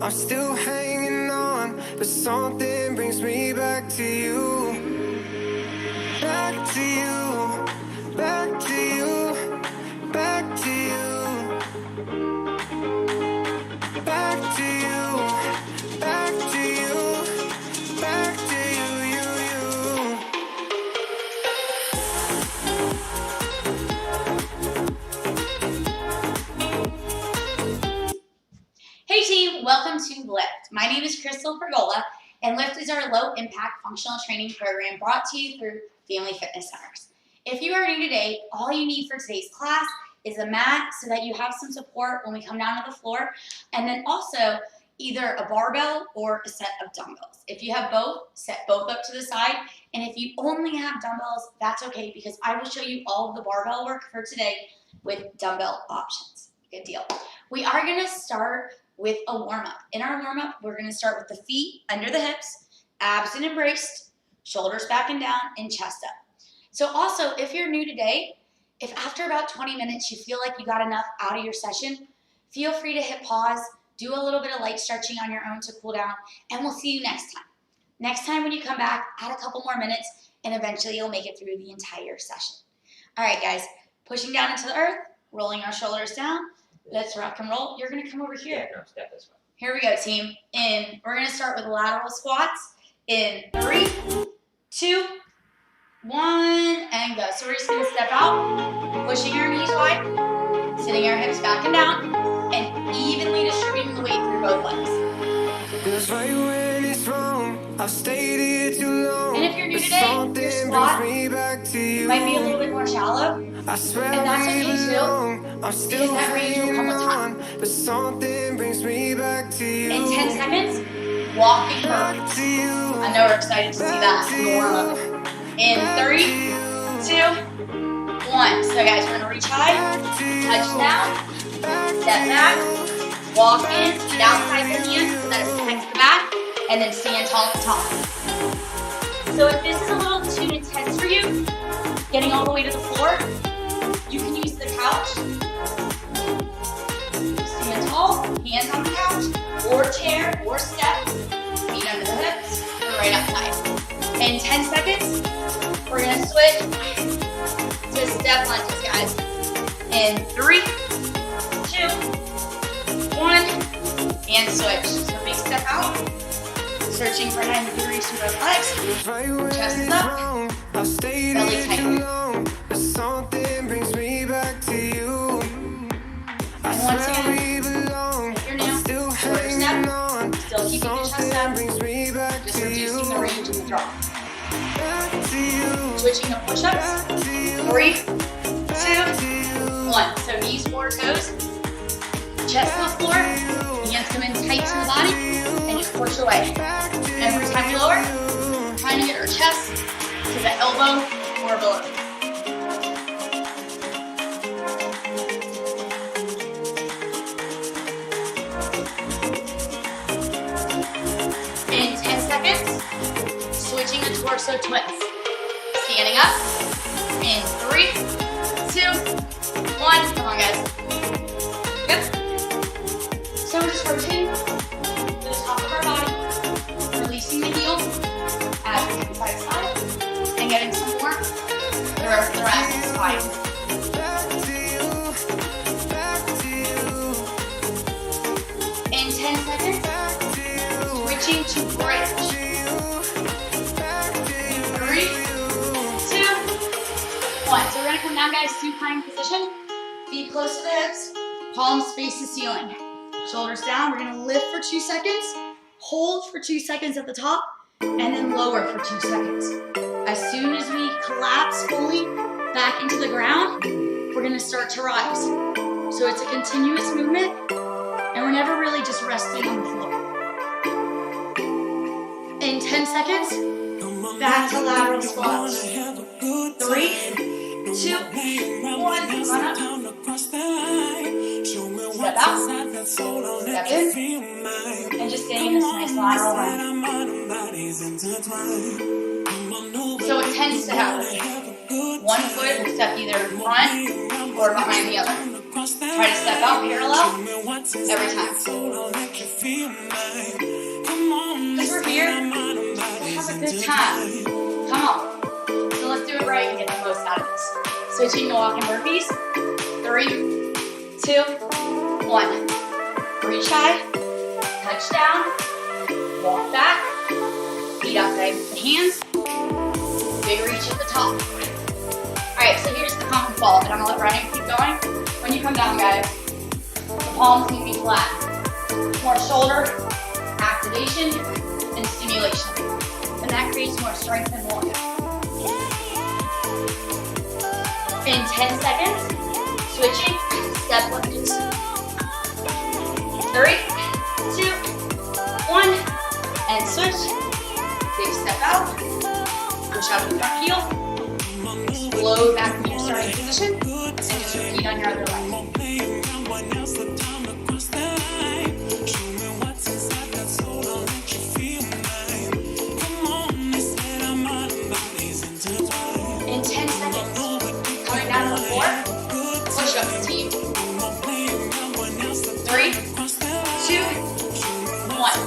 I'm still hanging on, but something brings me back to you. Back to you, back to you, back to you. Back to you, back to you, back to you. Hey team, welcome to LIFT. My name is Crystal Pergola, and LIFT is our low-impact functional training program brought to you through Family Fitness Centers. If you are new today, all you need for today's class is a mat so that you have some support when we come down to the floor, and then also either a barbell or a set of dumbbells. If you have both, set both up to the side, and if you only have dumbbells, that's okay because I will show you all of the barbell work for today with dumbbell options. Good deal. We are going to start with a warm-up. In our warm-up, we're going to start with the feet under the hips, abs and embraced, shoulders back and down, and chest up. So also, if you're new today, if after about 20 minutes you feel like you got enough out of your session, feel free to hit pause, do a little bit of light stretching on your own to cool down, and we'll see you next time. Next time when you come back, add a couple more minutes, and eventually you'll make it through the entire session. All right, guys, pushing down into the earth, rolling our shoulders down. Let's rock and roll. You're going to come over here. Yeah, no, step this way. Here we go, team. We're going to start with lateral squats in 3, 2, 1, and go. So we're just going to step out, pushing our knees wide, sitting our hips back and down, and evenly distributing the weight through both legs. Right when it's wrong, I've stayed here too long. And if you're new today, your squat might be a little bit more shallow, and that's okay too, because that range will come with time. But something brings me back to you. In 10 seconds, walking burpees. I know we're excited to see that in the warm-up. In 3, 2, 1. So guys, we're going to reach high, touch down, step back, walk in, feet outside the hands so that it protects the back, and then stand tall at the top. So if this is a little too intense for you, getting all the way to the floor, you can use the couch. Stand tall, hands on the couch, or chair, or step, feet under the hips, and right up high. In 10 seconds, we're going to switch to step lunges, guys. In 3, 2, 1, and switch. So big step out, searching for 90 degrees through both legs, chest is up, belly tight. Something brings me back to you. And once again, if you're new, shorter step, still keeping your chest up, just reducing the range of the draw. Switching to push-ups, 3, 2, 1. So knees, forward toes, chest to the floor, hands come in tight to the body, and just push away. Every time we lower, trying to get our chest to the elbow or below. In 10 seconds, switching to torso twist. Standing up in 3, 2, 1. Come on, guys. Good. So we're just rotating to the top of our body, releasing the heels as we come side to side, and getting some more thoracic spine. In 10 seconds, switching to bridge. 3, 2, 1. So we're going to come down, guys, supine position. Feet close to the hips, palms face the ceiling. Shoulders down. We're going to lift for 2 seconds, hold for 2 seconds at the top, and then lower for 2 seconds. As soon as we collapse fully back into the ground, we're going to start to rise. So it's a continuous movement, and we're never really just resting on the floor. In 10 seconds, back to lateral squats. 3, 2, 1. Come on up. Step out, step in, and just staying in this nice lateral line. So it tends to happen. One foot will step either in front or behind the other. Try to step out parallel every time. Because we're here to have a good time. Come on. So let's do it right and get the most out of this. Switching to walking burpees. 3, 2, 1. Reach high, touch down, walk back, feet outside the hands, big reach at the top. Alright, so here's the common fall, and I'm gonna let Ryan keep going. When you come down, guys, the palms need to be flat. More shoulder activation and stimulation. And that creates more strength and more. In 10 seconds, switching, step lunges. 3, 2, 1, and switch. Big step out. Push out the front heel. Explode back into your starting position. And just repeat on your other leg. In 10 seconds. Coming down to the floor. Push up the team. 3, 2, 1.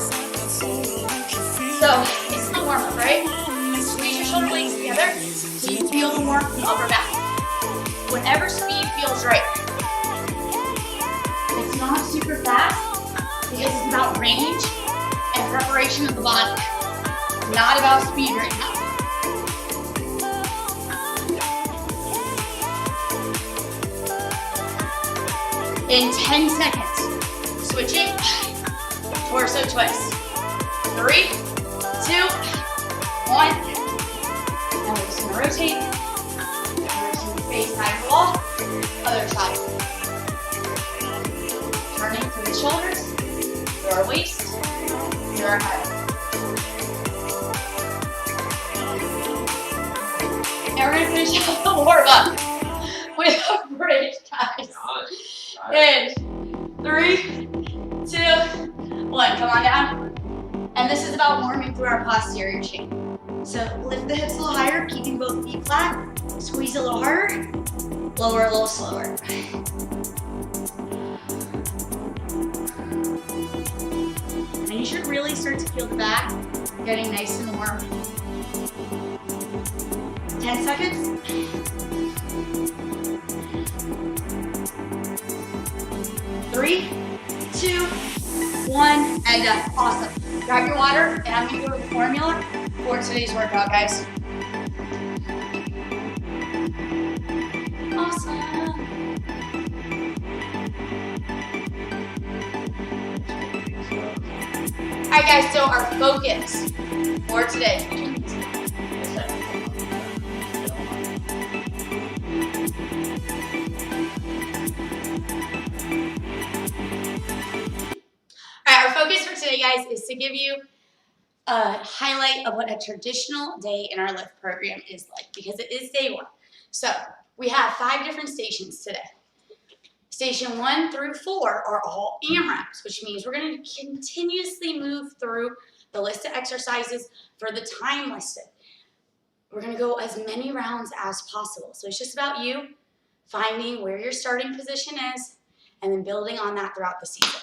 So, it's the warm-up, right? Squeeze your shoulder blades together so you feel the warmth in the upper back. Whenever speed feels right. It's not super fast because it's about range and preparation of the body. Not about speed right now. In 10 seconds, switching, torso twist. 3, 2, 1. Now we're just gonna rotate. Rotate face side of the wall. Other side. Turning through the shoulders, through our waist, through our head. And we're gonna finish off the warm up with a bridge, guys. In 3, 2, 1. Come on down. And this is about warming through our posterior chain. So lift the hips a little higher, keeping both feet flat. Squeeze a little harder. Lower a little slower. And you should really start to feel the back getting nice and warm. 10 seconds. 3, 2, 1, and done. Awesome. Grab your water, and I'm gonna go with the formula for today's workout, guys. Awesome. All right, guys, so our focus for today. Guys, is to give you a highlight of what a traditional day in our lift program is like, because it is day 1. So we have 5 different stations today. Station 1 through 4 are all AMRAPs, which means we're going to continuously move through the list of exercises for the time listed. We're going to go as many rounds as possible. So it's just about you finding where your starting position is and then building on that throughout the season.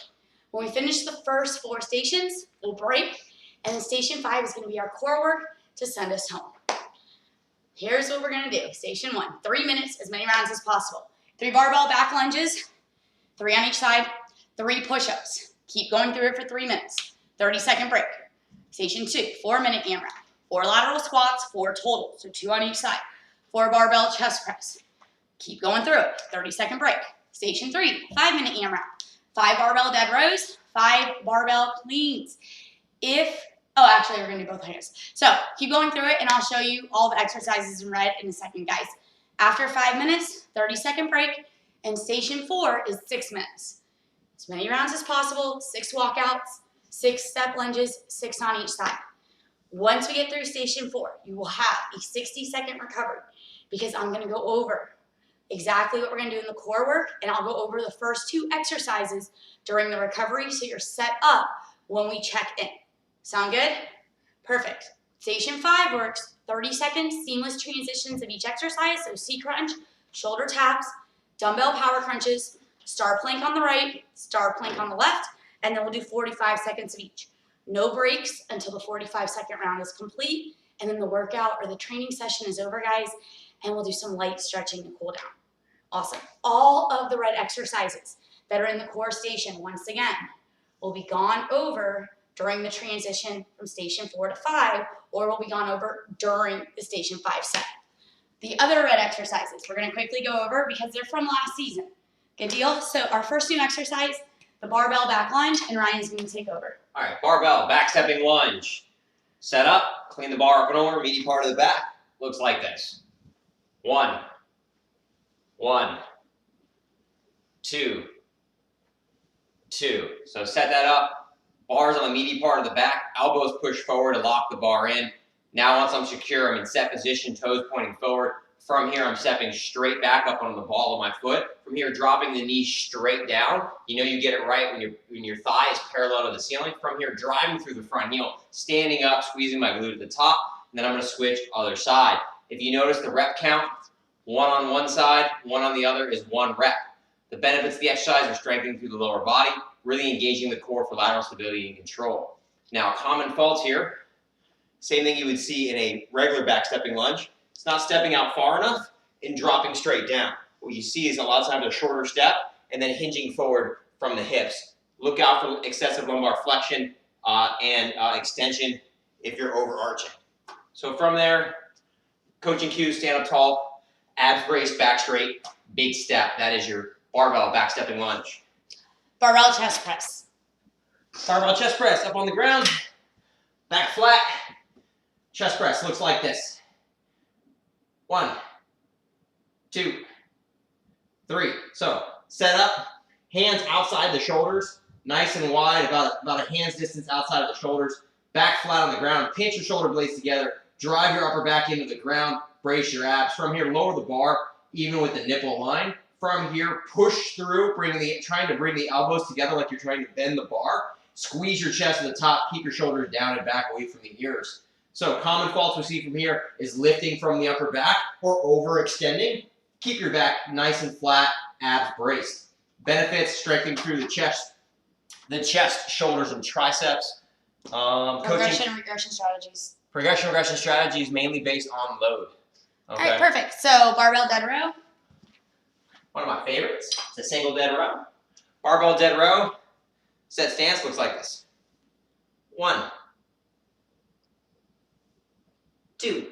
When we finish the first 4 stations, we'll break, and then station 5 is going to be our core work to send us home. Here's what we're going to do. Station 1, 3 minutes, as many rounds as possible. 3 barbell back lunges, 3 on each side, 3 push-ups. Keep going through it for 3 minutes. 30-second break. Station 2, 4-minute AMRAP. 4 lateral squats, 4 total, so 2 on each side. 4 barbell chest press. Keep going through it. 30-second break. Station 3, 5-minute AMRAP. 5 barbell dead rows, 5 barbell cleans. Actually, we're gonna do both hands. So keep going through it, and I'll show you all the exercises in red in a second, guys. After 5 minutes, 30-second break, and station 4 is 6 minutes. As many rounds as possible, 6 walkouts, 6 step lunges, 6 on each side. Once we get through station 4, you will have a 60-second recovery, because I'm gonna go over exactly what we're gonna do in the core work, and I'll go over the first 2 exercises during the recovery so you're set up when we check in. Sound good? Perfect. Station 5 works 30-second seamless transitions of each exercise, so C crunch, shoulder taps, dumbbell power crunches, Star plank on the right, star plank on the left, and then we'll do 45 seconds of each. No breaks until the 45-second round is complete, and then the workout or the training session is over, guys, and we'll do some light stretching to cool down. Awesome. All of the red exercises that are in the core station, once again, will be gone over during the transition from station 4 to 5, or will be gone over during the station 5 set. The other red exercises we're going to quickly go over because they're from last season. Good deal? So our first new exercise, the barbell back lunge, and Ryan's going to take over. All right, barbell back stepping lunge. Set up, clean the bar up and over, meaty part of the back. Looks like this. 1, 2, 2. So set that up. Bars on the meaty part of the back. Elbows push forward to lock the bar in. Now once I'm secure, I'm in set position, toes pointing forward. From here, I'm stepping straight back up onto the ball of my foot. From here, dropping the knee straight down. You know you get it right when your thigh is parallel to the ceiling. From here, driving through the front heel, standing up, squeezing my glute at the top. And then I'm going to switch other side. If you notice the rep count, 1 on one side, 1 on the other is 1 rep. The benefits of the exercise are strengthening through the lower body, really engaging the core for lateral stability and control. Now, common faults here. Same thing you would see in a regular back stepping lunge. It's not stepping out far enough and dropping straight down. What you see is a lot of times a shorter step and then hinging forward from the hips. Look out for excessive lumbar flexion and extension if you're overarching. So from there, coaching cues, stand up tall, abs braced, back straight, big step. That is your barbell back stepping lunge. Barbell chest press. Barbell chest press, up on the ground, back flat, chest press looks like this. 1, 2, 3. So set up, hands outside the shoulders, nice and wide, about a hand's distance outside of the shoulders. Back flat on the ground, pinch your shoulder blades together, drive your upper back into the ground, brace your abs. From here, lower the bar, even with the nipple line. From here, push through, trying to bring the elbows together like you're trying to bend the bar. Squeeze your chest to the top, keep your shoulders down and back away from the ears. So common faults we see from here is lifting from the upper back or overextending. Keep your back nice and flat, abs braced. Benefits, strengthening through the chest, shoulders, and triceps. Progression and regression strategies. Progression and regression strategies mainly based on load. Okay. All right, perfect. So barbell dead row. One of my favorites. It's a single dead row. Barbell dead row. Set stance looks like this. 1, 2.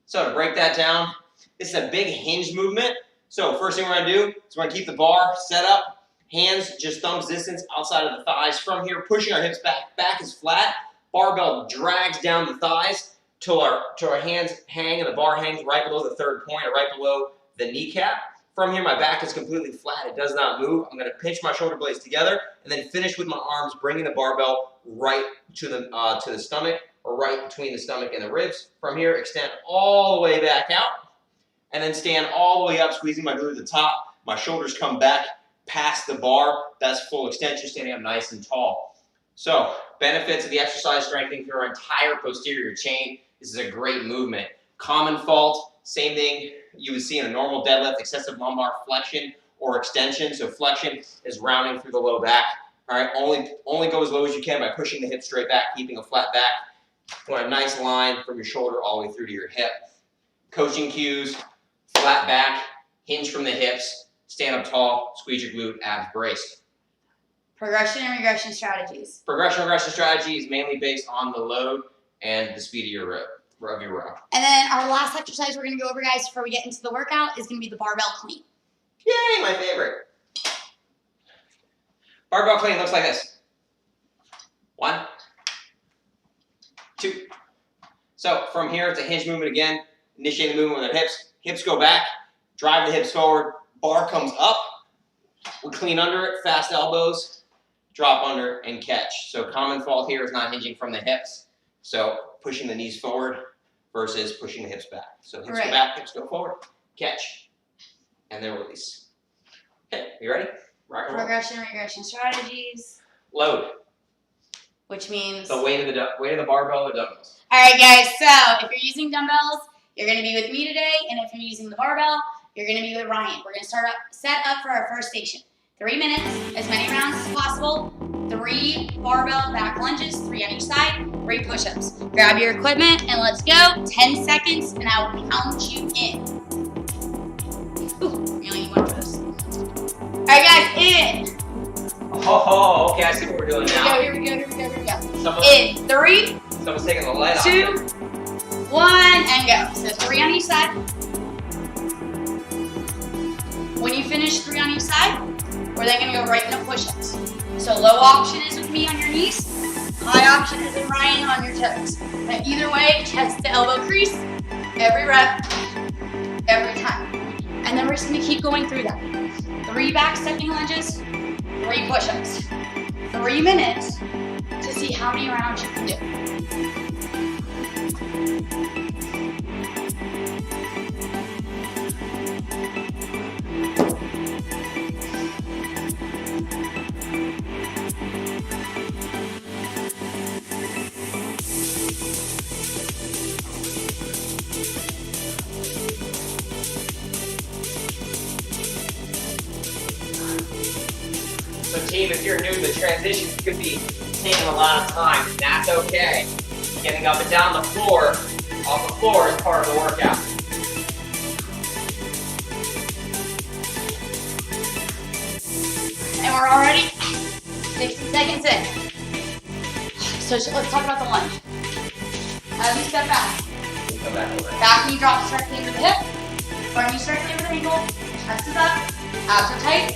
So to break that down, this is a big hinge movement. So first thing we're going to do is we're going to keep the bar set up. Hands just thumbs distance outside of the thighs. From here, pushing our hips back. Back is flat. Barbell drags down the thighs till our hands hang and the bar hangs right below the third point or right below the kneecap. From here, my back is completely flat. It does not move. I'm going to pinch my shoulder blades together and then finish with my arms, bringing the barbell right to the stomach or right between the stomach and the ribs. From here, extend all the way back out and then stand all the way up, squeezing my glute at the top. My shoulders come back past the bar. That's full extension, standing up nice and tall. So, benefits of the exercise, strengthening through our entire posterior chain. This is a great movement. Common fault, same thing you would see in a normal deadlift, excessive lumbar flexion or extension. So flexion is rounding through the low back. All right, only go as low as you can by pushing the hips straight back, keeping a flat back. Want a nice line from your shoulder all the way through to your hip. Coaching cues, flat back, hinge from the hips, stand up tall, squeeze your glute, abs braced. Progression and regression strategies. Progression and regression strategy is mainly based on the load and the speed of your row. And then our last exercise we're going to go over, guys, before we get into the workout is going to be the barbell clean. Yay, my favorite. Barbell clean looks like this. 1, 2. So from here, it's a hinge movement again. Initiate the movement with our hips. Hips go back. Drive the hips forward. Bar comes up. We clean under it. Fast elbows. Drop under and catch. So common fault here is not hinging from the hips. So pushing the knees forward versus pushing the hips back. So hips go back, hips go forward. Catch. And then release. Okay, you ready? Rock and roll. Progression and regression strategies. Load. Which means The weight of the barbell or dumbbells. All right, guys, so if you're using dumbbells, you're going to be with me today, and if you're using the barbell, you're gonna be with Ryan. We're gonna set up for our first station. 3 minutes, as many rounds as possible. 3 barbell back lunges, 3 on each side, 3 push-ups. Grab your equipment and let's go. 10 seconds and I will count you in. Ooh, you only need 1 of those. All right, guys, in. Oh, okay, I see what we're doing now. Here we go. In 3, Someone's taking the light off. 2, 1, and go. So 3 on each side. When you finish 3 on each side, we're then gonna go right into push-ups. So low option is with me on your knees. High option is with Ryan on your toes. But either way, chest to elbow crease, every rep, every time. And then we're just gonna keep going through that. 3 back stepping lunges, 3 push-ups. 3 minutes to see how many rounds you can do. So team, if you're new to the transition, it could be taking a lot of time, and that's okay. Getting up and down the floor, off the floor is part of the workout. And we're already 60 seconds in. So let's talk about the lunge. As you step back, Come back over. back knee drops directly into the hip, front knee directly over the ankle, chest is up, abs are tight,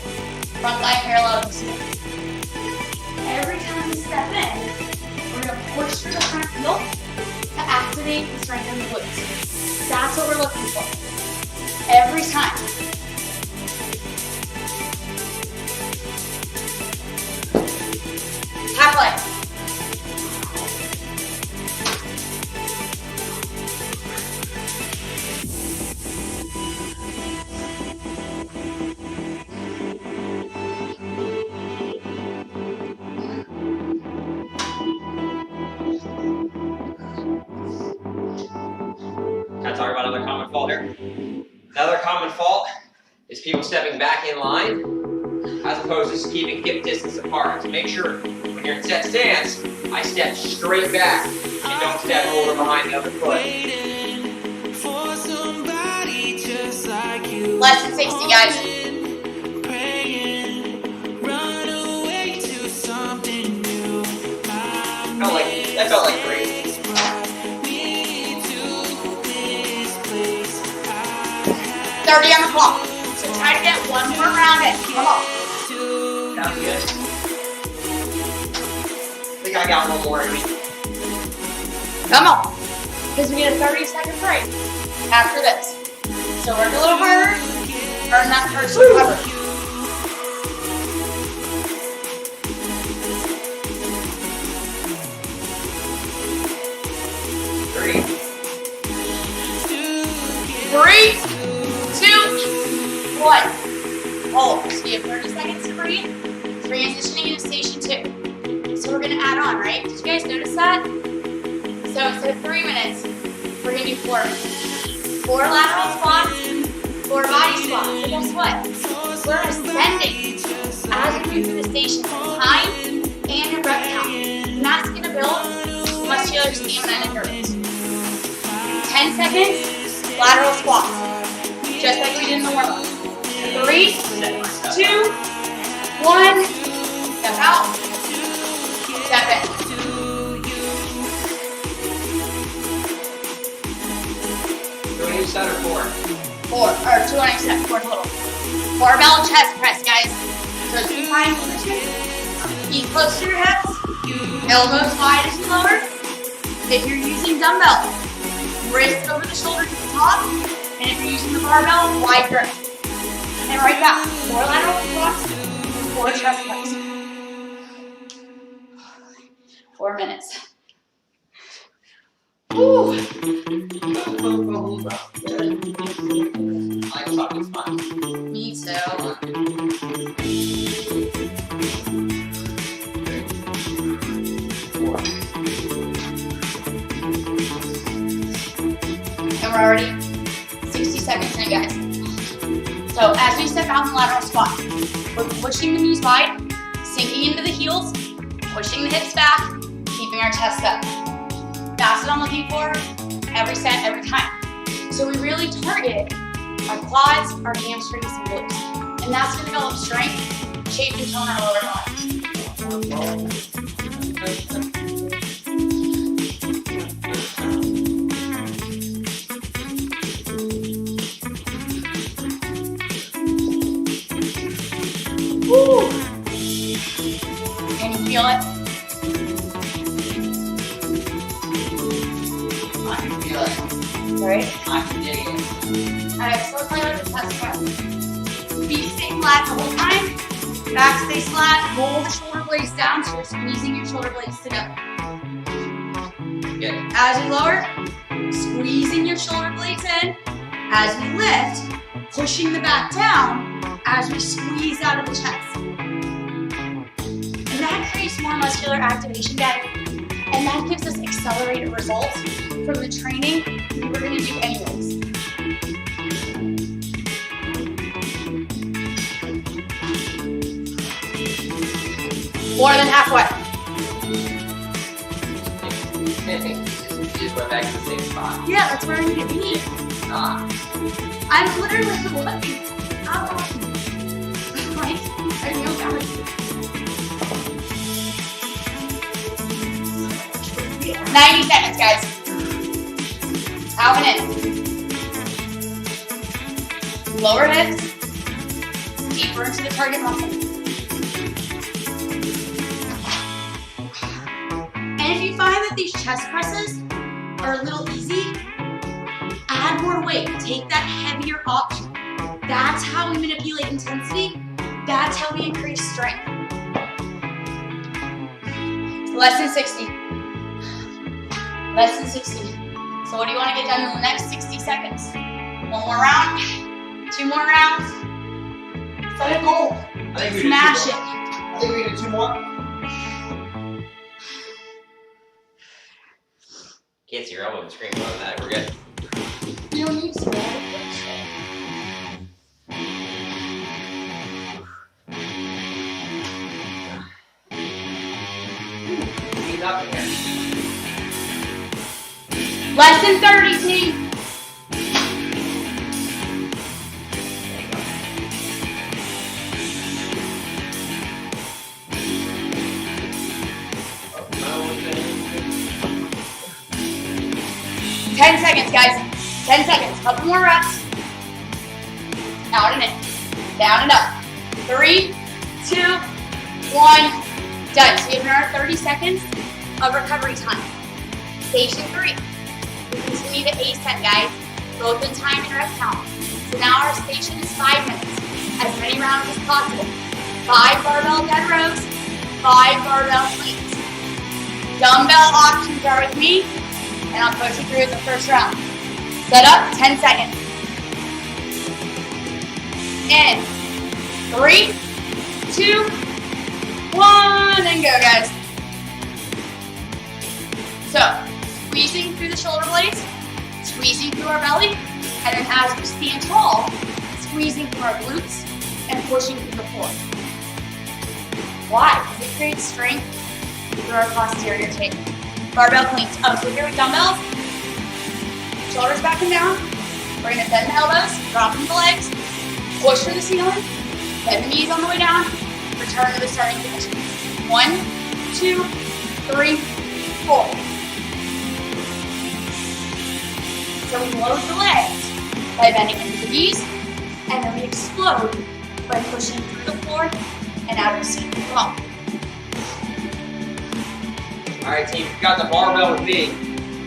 front thigh parallel to the ceiling. Every time we step in, we're gonna push through the front heel to activate and strengthen the glutes. That's what we're looking for. Every time. Half leg. Can I talk about another common fault here? Another common fault is people stepping back in line as opposed to just keeping hip distance apart. So make sure when you're in set stance, I step straight back and don't step over behind the other foot. For somebody just like you. Less than 60, guys. Praying, run away to something new. That felt like crazy. 30 on the clock. So try to get 1 more round in. Come on. Sounds good. I think I got 1 more in me. Come on. Because we get a 30-second break after this. So work a little harder. Earn that first recovery. Three. 3, 2, 1. Hold. So you have 30 seconds to breathe. Transitioning into station 2. So we're going to add on, right? Did you guys notice that? So instead of 3 minutes, we're going to do 4 minutes. 4 lateral squats, 4 body squats. So guess what? We're ascending as we move through the station. Time and your rep count. And that's going to build muscular stamina and endurance. 10 seconds, lateral squats. Just like we did in the warm-up. 3, 2, 1. Step out. Step in. 2 on each side or 4? 4, or 2 on each side, 4 total. Barbell chest press, guys. So 2 times position. Feet close to your hips. Elbows wide as you lower. If you're using dumbbell, wrist over the shoulder to the top. And if you're using the barbell, wide grip. And right back. 4 lateral squats, 4 chest press. 4 minutes. Woo. I like talking sponge. Me too. And we're already 60 seconds in, guys. So as we step out in the lateral squat, we're pushing the knees wide, sinking into the heels, pushing the hips back, keeping our chest up. That's what I'm looking for every set, every time. So we really target our quads, our hamstrings, and glutes. And that's gonna develop strength, shape, and tone our lower body. Woo! Can you feel it? I can feel it. Right? I can dig it. Alright, so let's play with the chest press. Feet stay flat the whole time. Back stays flat. Roll the shoulder blades down so you're squeezing your shoulder blades together. Good. As we lower, squeezing your shoulder blades in. As we lift, pushing the back down as we squeeze out of the chest. And that creates more muscular activation, guys. And that gives us accelerated results from the training we were going to do anyways. More than halfway. You just went back to the same spot. Yeah, that's where I need to be. I'm literally looking. I'm walking. Like, I know that. 90 seconds, guys. Out and in. Lower hips. Deeper into the target muscle. And if you find that these chest presses are a little easy, add more weight. Take that heavier option. That's how we manipulate intensity. That's how we increase strength. Less than 60. Less than 60. So what do you want to get done in the next 60 seconds? One more round? 2 more rounds? Set a goal. I think we Smash did it. 2 more. I think we did 2 more. Can't see your elbow and scream about that. We're good. You don't need to. Heat up in here. Less than 30, team. Oh, 10 seconds, guys. 10 seconds. Couple more reps. Out and in. Down and up. 3, 2, 1. Done. So you have another 30 seconds of recovery time. Station 3. We continue to ascend, guys. Both in time and rep count. So now our station is 5 minutes. As many rounds as possible. 5 barbell dead rows. 5 barbell cleans. Dumbbell options are with me. And I'll coach you through the first round. Set up, 10 seconds. In. 3, 2, 1, and go, guys. So, squeezing through the shoulder blades, squeezing through our belly, and then as we stand tall, squeezing through our glutes and pushing through the floor. Why? Because it creates strength through our posterior tape. Barbell cleans. So here with dumbbells, shoulders back and down. We're gonna bend the elbows, dropping the legs, push to the ceiling, bend the knees on the way down, return to the starting position. 1, 2, 3, 4. So we load the legs by bending into the knees, and then we explode by pushing through the floor and out of the seat as well. All right, team, you've got the barbell with me.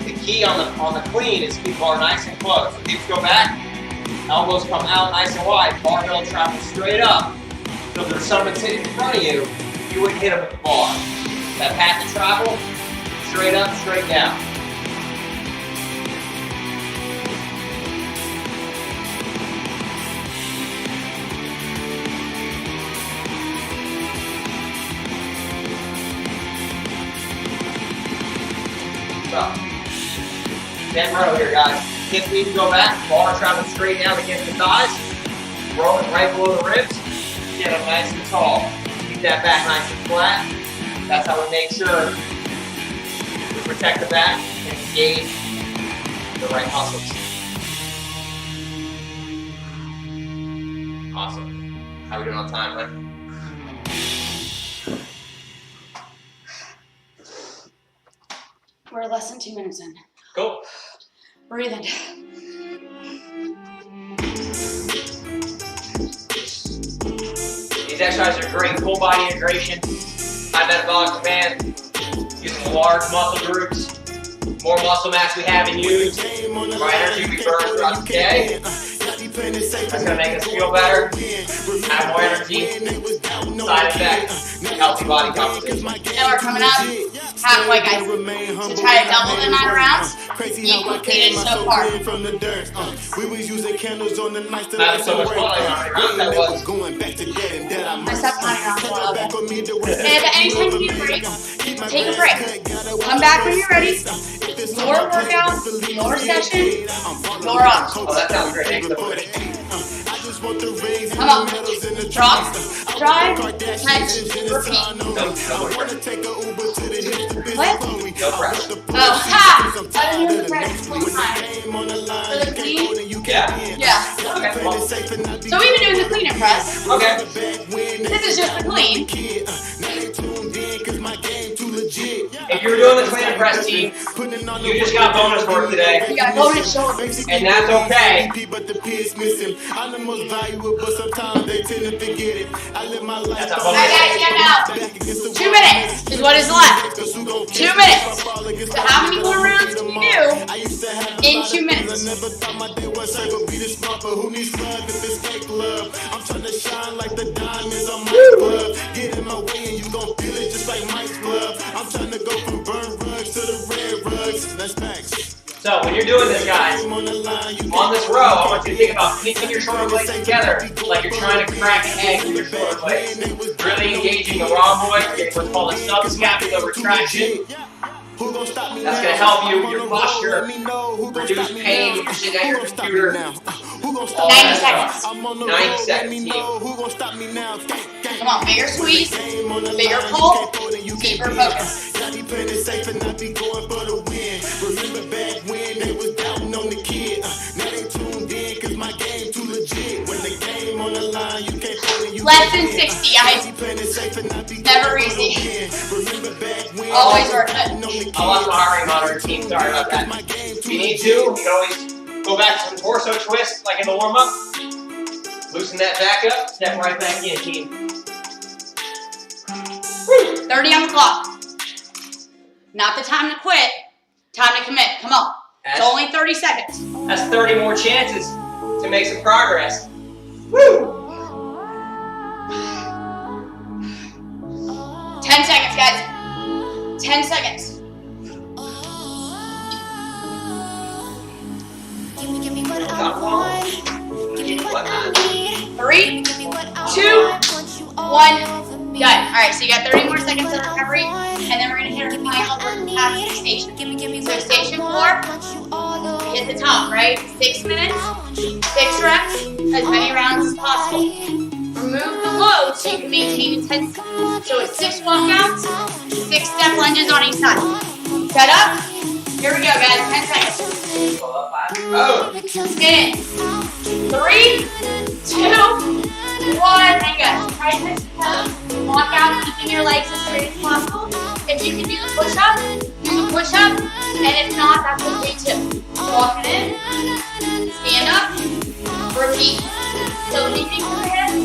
The key on the clean is keep bar nice and close. So hips go back, elbows come out nice and wide. Barbell travels straight up. So if there's someone sitting in front of you, you wouldn't hit them with the bar. That path to travel, straight up, straight down. So, 10 row here, guys. Hips need to go back. Bar travels straight down against the thighs. Throw it right below the ribs. Get them nice and tall. Keep that back nice and flat. That's how we make sure we protect the back and engage the right muscles. Awesome. How we doing on time, man? We're less than 2 minutes in. Cool. Breathe in. These exercises are great. Full body integration, high metabolic demand, using large muscle groups. More muscle mass we have in use, more energy we burn throughout the day. That's going to make us feel better, have more energy, side effects, healthy body composition. Now we're coming up halfway, guys. So try to double the amount of rounds you completed so far. Not so much fun, like how many rounds that was. I stopped counting rounds a while ago. And anytime you need a break, take a break. Come back when you're ready. Your workout, your session, your options. Oh, that sounds great. Thanks, Come on. Drop, drive, catch, repeat. What? No press. Oh, ha! I didn't do the press one time. For the clean? Yeah. Yeah. Okay. Well, So we've been doing the clean and press. okay. This is just the clean. If you were doing the clean and press team, you just got bonus work today, You got bonus shoulders. and that's okay. That's a Alright guys, get out. 2 minutes is what is left. 2 minutes. So how many more rounds can you do in 2 minutes? So when you're doing this, guys, on this row, I want you to think about pinching your shoulder blades together like you're trying to crack an egg with your shoulder blades. Really engaging the rhomboid, getting what's called a subscapular retraction. That's going to help you with your posture, reduce pain when you sit at your computer. 90 seconds. 90 seconds, team. Come on, bigger squeeze, bigger pull, deeper focus. Less than 60, guys. Never easy. Always worth it. I lost my heart rate monitor, team. Sorry about that. If you need to, you can always go back to some torso twists like in the warm-up. Loosen that back up, step right back in, team. 30 on the clock. Not the time to quit. Time to commit. Come on. It's only 30 seconds. That's 30 more chances to make some progress. Woo! 10 seconds, guys. 10 seconds. Not long. What not? 3, 2, 1, done. Alright, so you got 30 more seconds of recovery, and then we're going to hit our final work past station. So station 4, hit the top, right? 6 minutes, 6 reps, as many rounds as possible. Remove the load so you can maintain intensity. So it's 6 walkouts, 6 step lunges on each side. Set up. Here we go, guys. 10 seconds. Oh! Spin. 3, 2, 1. Hang on. Try to touch the toes. Walk out, keeping your legs as straight as possible. If you can do the push-up, do the push-up. And if not, that's okay too. Walk it in. Stand up. Repeat. So leaning to the hips.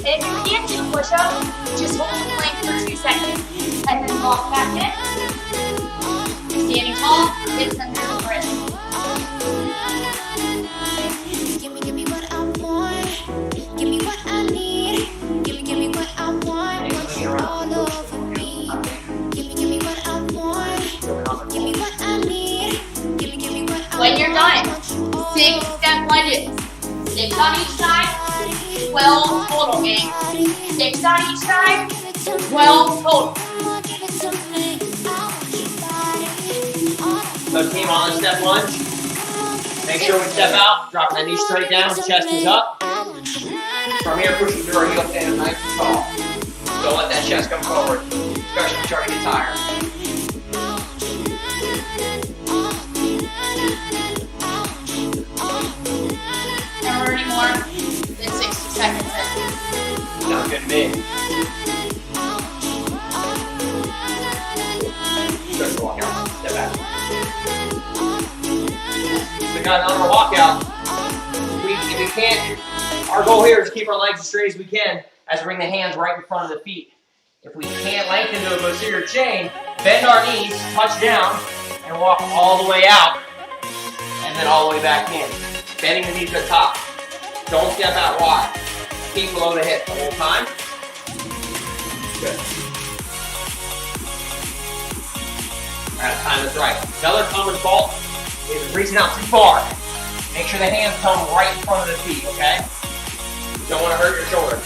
And if you can't do the push-up, just hold the plank for 2 seconds. And then walk back in. Standing tall, hips under the wrist. Give me what I want. Give me what I need. Give me what I want. Want you all over me. Give me what I want. Give me what I need. Give me what I want. When you're done, 6 step lunges. 6 on each side, 12 total, gang. 6 on each side, 12 total. So team on the step lunge. Make sure we step out, dropping that knee straight down, chest is up. From here, pushing through our heel stand nice and tall. Don't let that chest come forward, especially when you try to get tired. And we're running more than 60 seconds in. Sounds good to me. Start to walk out. Step back. So guys, on our walkout, if we can't, our goal here is to keep our legs as straight as we can as we bring the hands right in front of the feet. If we can't lengthen to a posterior chain, bend our knees, touch down, and walk all the way out, and then all the way back in. Bending the knees to the top. Don't step out wide. Keep below the hip the whole time. Good. Alright, time is right. Another common fault is reaching out too far. Make sure the hands come right in front of the feet, okay? Don't want to hurt your shoulder.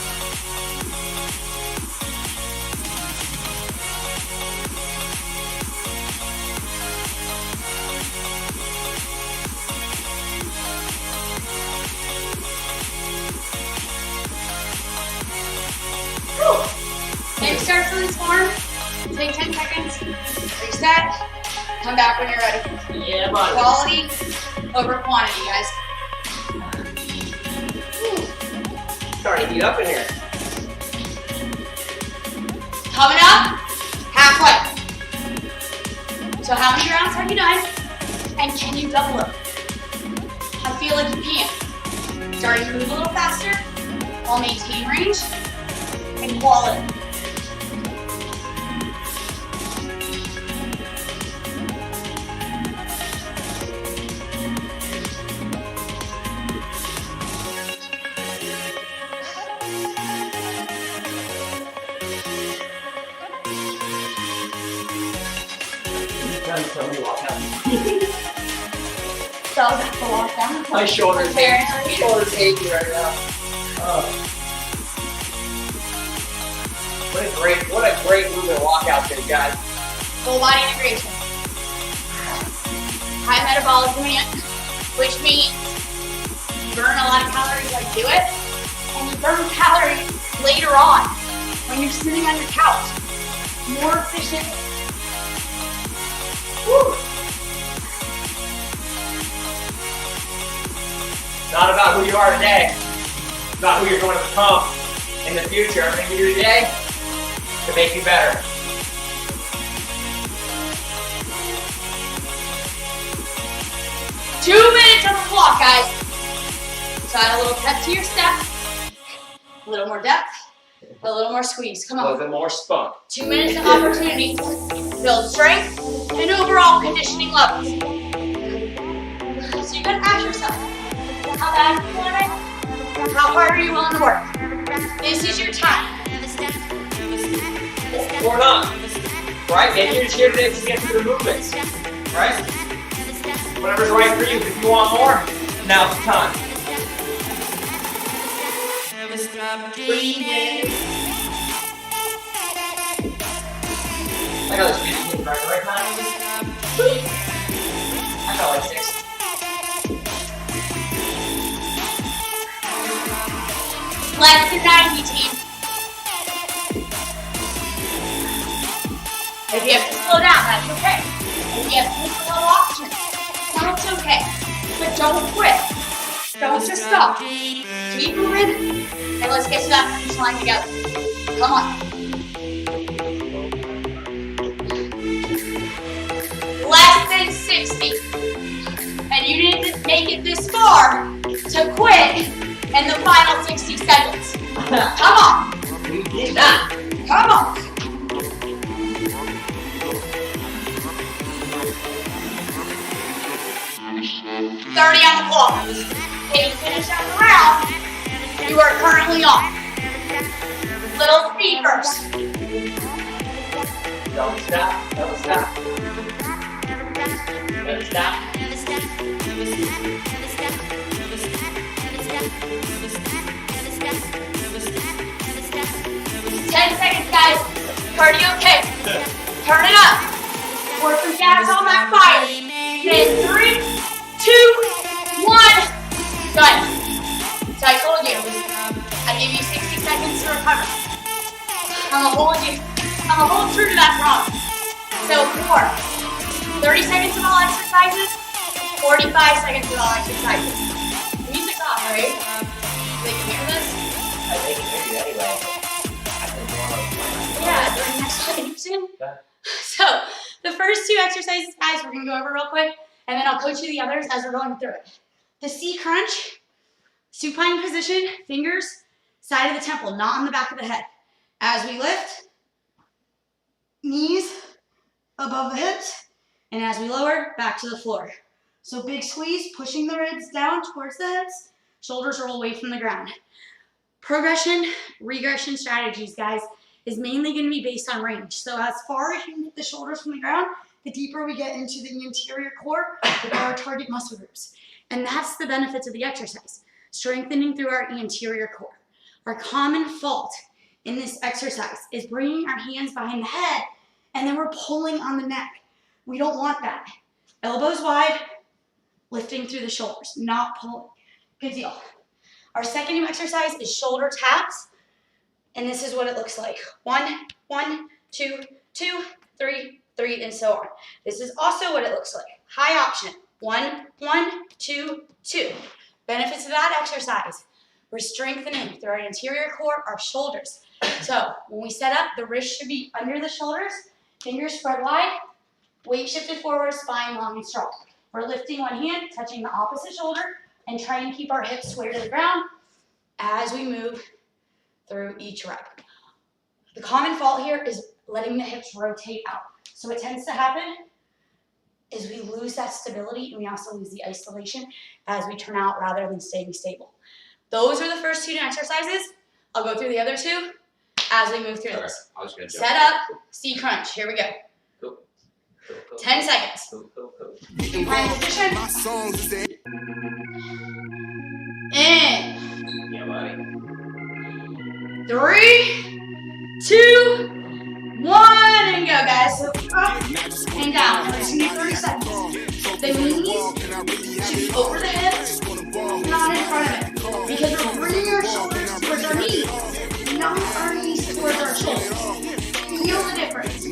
Maybe start feeling sore. Take 10 seconds. Reset. Come back when you're ready. Yeah, buddy. Quality over quantity, guys. Starting to heat up in here. Coming up, halfway. So how many rounds have you done? And can you double them? I feel like you can. Starting to move a little faster while maintaining range and quality. So I was at the walk down. My shoulders aching right now. What a great movement walkout today, guys. Full body integration. High metabolic demand, which means you burn a lot of calories when you do it, and you burn calories later on when you're sitting on your couch. More efficient. Woo. Not about who you are today. It's about who you're going to become in the future. Everything you do today to make you better. Two minutes on the clock, guys. So add a little pep to your step, a little more depth, a little more squeeze. Come A on. little bit more spunk. 2 minutes of opportunity to build strength and overall conditioning levels. So you gotta ask yourself, how bad do you want it? How hard are you willing to work? This is your time. Or not. Right? And you're just here today to get through the movements. Right? Whatever's right for you. If you want more, now's the time. I got this music right now. I got like 6. Less than 90, team. If you have to slow down, that's okay. If you have to take a little oxygen, that's okay. But don't quit. Don't just stop. Keep moving, and let's get to that finish line together. Come on. Less than 60. And you didn't make it this far to quit in the final 60 seconds. Come on. We did that. Come on. $30 on the clock. Can you finish out the round you are currently on? Little speed burst. Don't stop. Don't stop. Don't stop. 10 seconds, guys. Cardio kick. Turn it up. Pour some gas on that fire. In 3, 2, 1. Done. So I told you. I give you up. 30 seconds of all exercises, 45 seconds of all exercises. The music's off, right? They can hear this? They can hear you anyway. Yeah, during explanation. So, the first two exercises, guys, we're gonna go over real quick, and then I'll coach you the others as we're going through it. The C crunch, supine position, fingers, side of the temple, not on the back of the head. As we lift, knees above the hips, and as we lower, back to the floor. So big squeeze, pushing the ribs down towards the hips, shoulders roll away from the ground. Progression, regression strategies, guys, is mainly going to be based on range. So as far as you can get the shoulders from the ground, the deeper we get into the anterior core of our target muscle groups. And that's the benefits of the exercise, strengthening through our anterior core. Our common fault in this exercise is bringing our hands behind the head and then we're pulling on the neck. We don't want that. Elbows wide, lifting through the shoulders, not pulling. Good deal. Our second new exercise is shoulder taps. And this is what it looks like. 1, 1, 2, 2, 3, 3, and so on. This is also what it looks like. High option. 1, 1, 2, 2. Benefits of that exercise. We're strengthening through our anterior core, our shoulders. So when we set up, the wrist should be under the shoulders, fingers spread wide, weight shifted forward, spine long and strong. We're lifting one hand, touching the opposite shoulder, and try and keep our hips square to the ground as we move through each rep. The common fault here is letting the hips rotate out. So what tends to happen is we lose that stability and we also lose the isolation as we turn out rather than staying stable. Those are the first two exercises. I'll go through the other two as we move through this. I was gonna jump. Set up, C crunch. Here we go. Cool. 10 seconds. Cool. Supine position. My songs is In. Yeah, buddy. 3, 2, 1, and go, guys. So up and down. We're just gonna do 30 seconds. The knees should be over the hips, not in front of it. Because we're bringing our shoulders towards our knees, not our knees towards our shoulders. Feel the difference.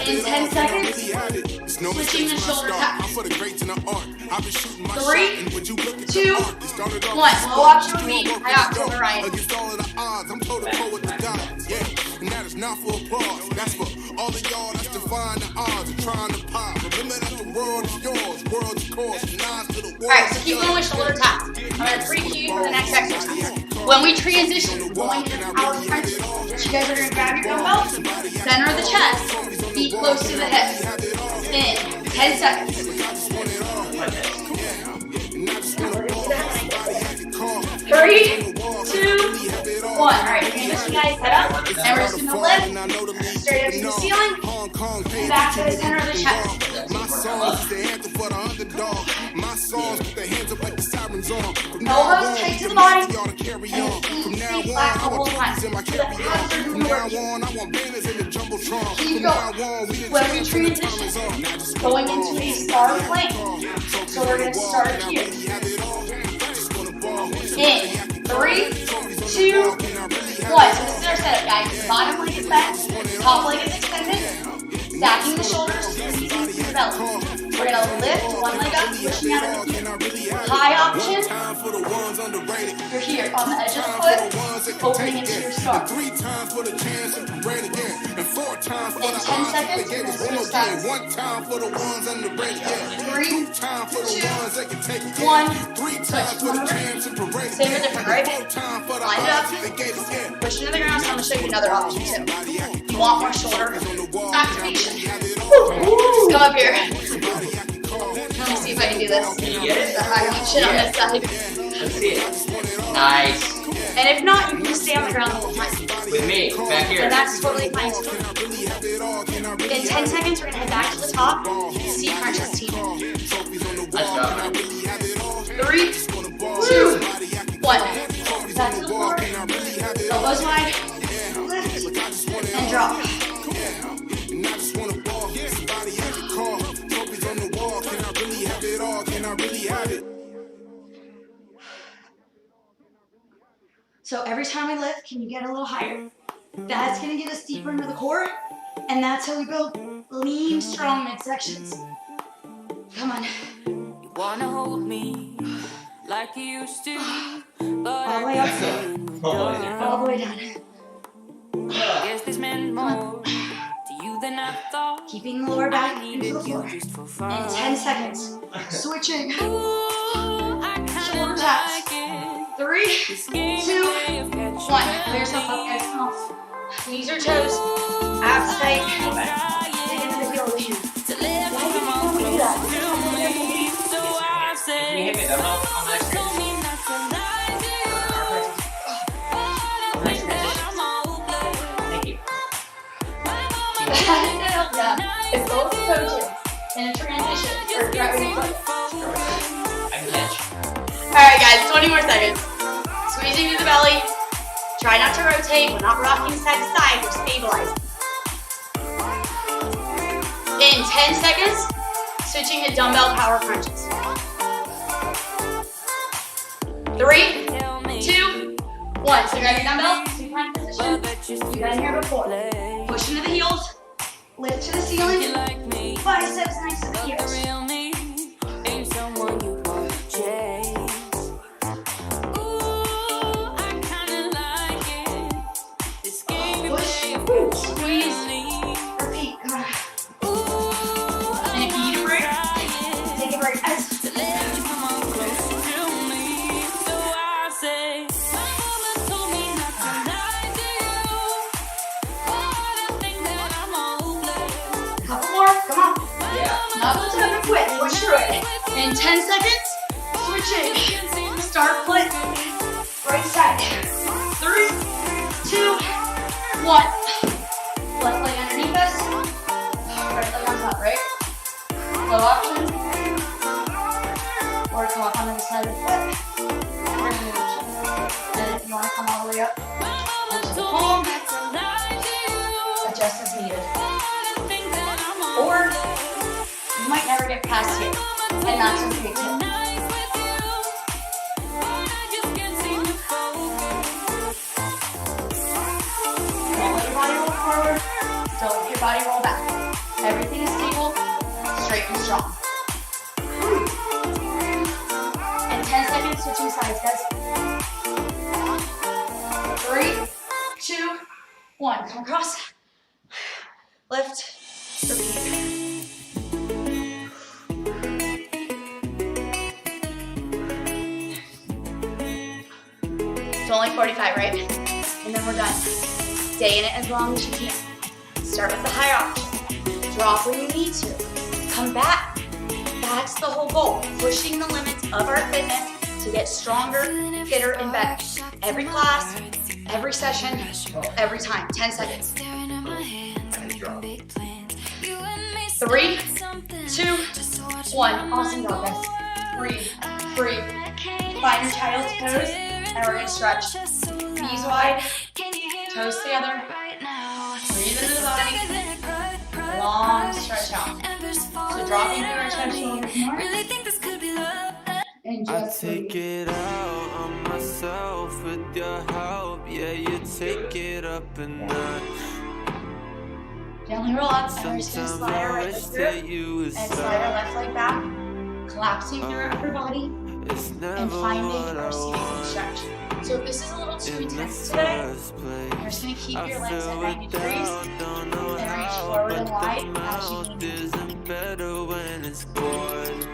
In 10 seconds, switching the shoulder taps. 3, 2, 1. Low option with me, high option with Ryan. And that is not for applause. That's for all of y'all that's defying the odds and trying to pop. Remember that the world is yours, world is course. Alright, so keep going with shoulder taps. I'm going to pre-cue you for the next exercise. When we transition, going into power crunch, you guys are going to grab your dumbbells, center of the chest, feet close to the hips. In 10 seconds. 3, 2, 1. Alright, you're going to let you guys head up, and we're just going to lift straight up to the ceiling, and back to the center of the chest. My songs is the anthem for the underdog. My songs with the hands up like the sirens on. Elbows tight to the body, and From feet now flat the on, whole time. So that abs are doing the work. I want banners in the jumbotron. Keep going. When we transition, going into a star plank. So we're going to start here. In 3, 2, 1. So this is our setup, guys. Bottom leg is bent, top leg is extended, stacking the shoulders, squeezing through the belly. We're gonna lift one leg up, pushing out of the heel. High option. You're here on the edge of the foot, opening into your star. In 10 seconds, you're gonna switch sides. 3, 2, 1. Switch. Come over. Same or different, right? Line it up. Push into the ground. So I'm gonna show you another option too. You want more shoulder activation? Just come up here. Let me see if I can do this. Can you get it? The high option on this side. Let's see it. Nice. And if not, you can just stay on the ground the whole time. With me, back here. And that's totally fine. In 10 seconds, we're gonna head back to the top. C crunches team. Let's go. 3, 2, 1. Back to the floor. Elbows wide. Lift and drop. So every time we lift, can you get a little higher? That's gonna get us deeper into the core, and that's how we build lean, strong midsections. Come on. You wanna hold me like you used to, but All the way up. All the way down. guess this meant more to you than I thought. Keeping the lower back I into the needed you floor. just for fun. In 10 seconds. Switching. Ooh, I kinda Shoulder taps. like it. 3, This game 2, way of catching 1. Pull yourself up, guys. Come on. Knees or toes. Abs tight. Dig into the heel lean. to let you Why come on do we do that? close to me. So I Can say, you hit me that help on the next told transition? me not to lie to you. But I Nice think that transition. I'm hopeless. Thank you. Yeah. It's both coaches in a transition for grabbing the foot. I can catch. Alright guys, 20 more seconds. Squeezing through the belly. Try not to rotate. We're not rocking side to side. We're stabilizing. In 10 seconds, switching to dumbbell power crunches. 3, Tell me 2, 1. So grab your dumbbell, supine position. that you You've done here before. play. Push into the heels. Lift to the ceiling. You like me, Biceps nice to the but the heels. real me ain't someone you want to chase. Ooh, I kinda like it. This game Push. way of Ooh, catching squeeze. me. Repeat. Come on. Ooh, And if you need a break, trying take a break. Guys. to let you come on close to me. So I say, my mama told me not to lie to you, but I think that I'm hopeless. Couple more. Come on. Yeah. Not the time to quit. Push through it. In 10 seconds, switching. Start foot. Right side. 3, 2, 1. Left leg underneath us. Right leg on top, right? Low option. Or come up onto the side of the foot. Or hinge. And if you want to come all the way up onto the palm, adjust as needed. Or you might never get past here. And that's okay too. Don't let your body roll forward. Don't let your body roll back. Everything is stable, straight and strong. And 10 seconds, switching sides, guys. 3, 2, 1. Come across. Lift. Repeat. It's only 45, right? And then we're done. Stay in it as long as you can. Start with the higher option. Drop when you need to. Come back. That's the whole goal. Pushing the limits of our fitness to get stronger, fitter, and better. Every class, every session, every time. 10 seconds. 3, 2, 1. Awesome job, guys. Breathe. Breathe. Find your child's pose, and we're going to stretch. Knees wide, toes together. Breathe into the body. Long stretch out. So dropping through our chest shoulders more. And I just take breathe. it out on myself with your help. Yeah, you take it up a notch. Gently roll up, and we're just going to Sometimes slide our I right wish leg through. that you would And slide our left leg back. Collapsing through our upper body. It's And never finding what I our seated want stretch. So if this is a little too in the intense today, first place. you're just going to keep I your legs at feel 90 degrees without, don't know and reach how, forward but and wide the as you mouth need. isn't better when it's bored.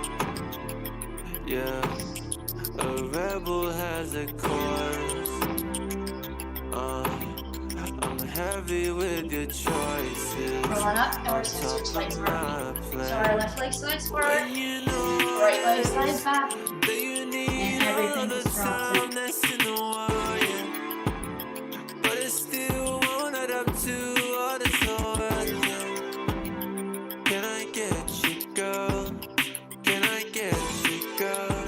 Yeah, a rebel has a cause. I'm heavy with your choices. Roll on up, and we're just going to switch legs around. So our left leg slides forward, You know right leg slides back, that you need and everything all just the drops in. soundness in the wire, but it still won't add up to all the thoughts. Can I get you, girl? Can I get you, girl?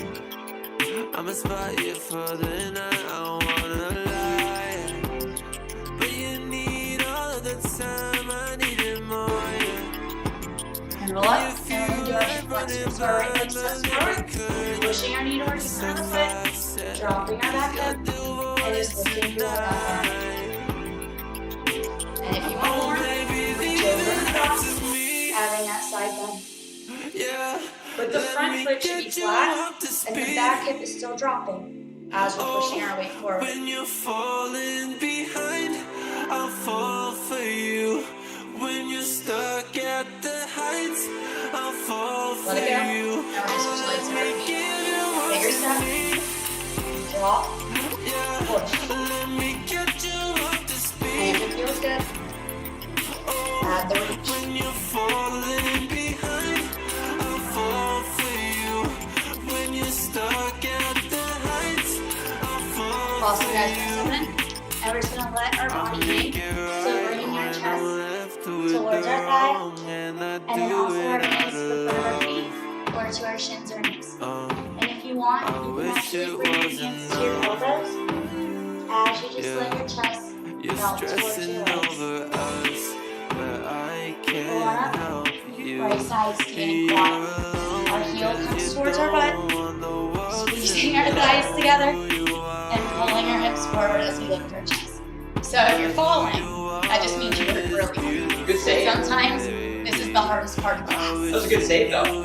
I'ma spot you for the night. I don't wanna lie, but you need all of the time. I need it more. Yeah. And roll up, and we're going to do our hip flexors. So our right leg steps forward, pushing our knee towards the front of the foot, dropping our back hip, and just lifting through our back arm. more. Reach over and across, having that side bend. Yeah. But the front foot should be flat, and the back hip is still dropping as we're pushing our weight forward. When you're falling behind, I'll fall for you. When you're stuck at the heights, I'll fall for Let it go. you. Now we're gonna switch legs and our feet. Give you up Bigger to step. me. Drop, Yeah. push. Let me get you up to And speed. if it feels good, add the reach. When you're falling behind, I'll fall for you. When you're stuck at the heights, I'll fall Awesome, for guys. you. Press 7. And we're just gonna let our body hang. So bringing our chest towards our thigh, and then also our hands to the front of our feet or to our shins or knees. And if you want, you can actually bring your hands to your elbows as you just let your chest You're melt towards stressing your legs. over us, but I Pull on can't up. help you. Right side standing quad. Our heel comes towards our butt, squeezing our thighs together, and pulling our hips forward as we lift our chest. So if you're falling, that just means you worked really hard. Good save. Sometimes this is the hardest part of class. That was a good save though.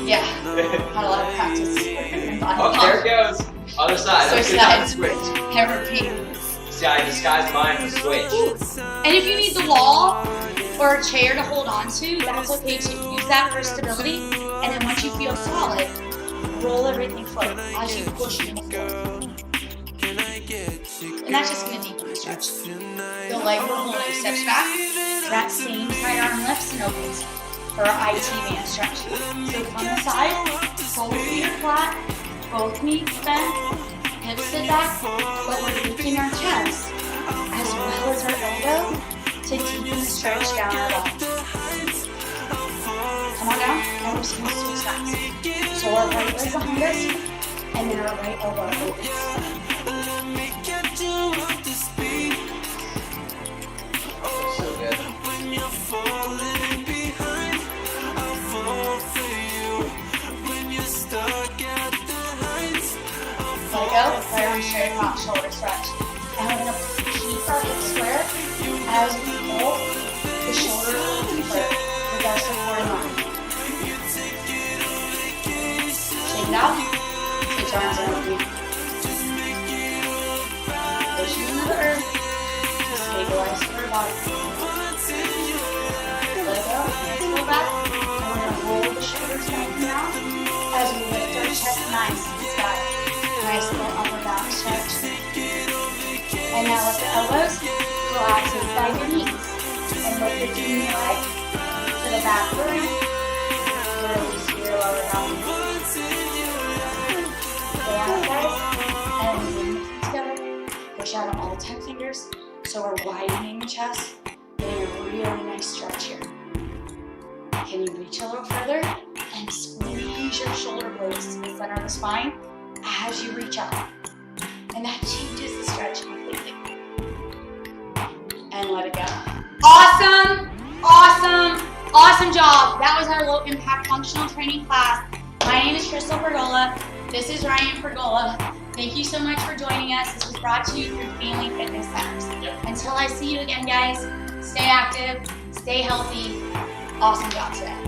Yeah, had a lot of practice working my body. Oh, there it goes. Other side. That was a good time to switch. And repeat. See, I disguised mine with switch. And if you need the wall or a chair to hold on to, that's okay too. Use that for stability. And then once you feel solid, roll everything forward as you push and forward. And that's just going to deepen the stretch. The leg we're holding steps back. That same side arm lifts and opens for our IT band stretch. So from the side, both feet are flat, both knees bent, hips sit back, but we're reaching our chest as well as our elbow to deepen the stretch down our body. Come on down, and we're just going to switch sides. So our right leg behind us, and then our right elbow opens. So good. When you're falling behind, I'll fall for you. When you're stuck at the heights, I'll Let it go, right arm straight across, shoulder stretch. And we're going to keep our hips square as we pull the shoulder a little deeper with our supporting arm. Shake it out, switch arms and feet. Push into the earth, stabilize your body. Let it go, let's go back, and we're going to roll the shoulders back down as we lift our chest nice and sky. Nice little upper back stretch. And now with the elbows, relax inside your knees. And lift the junior leg to the back of the ring. Release your lower back. Stay on it, guys. And bring the feet together. Push out on all 10 fingers. So we're widening the chest. Getting a really nice stretch here. Can you reach a little further? And squeeze your shoulder blades to the center of the spine as you reach out. And that changes the stretch completely. And let it go. Awesome! Awesome! Awesome job! That was our low impact functional training class. My name is Crystal Pergola. This is Ryan Pergola. Thank you so much for joining us. This was brought to you through Family Fitness Centers. Until I see you again, guys, stay active, stay healthy. Awesome job today.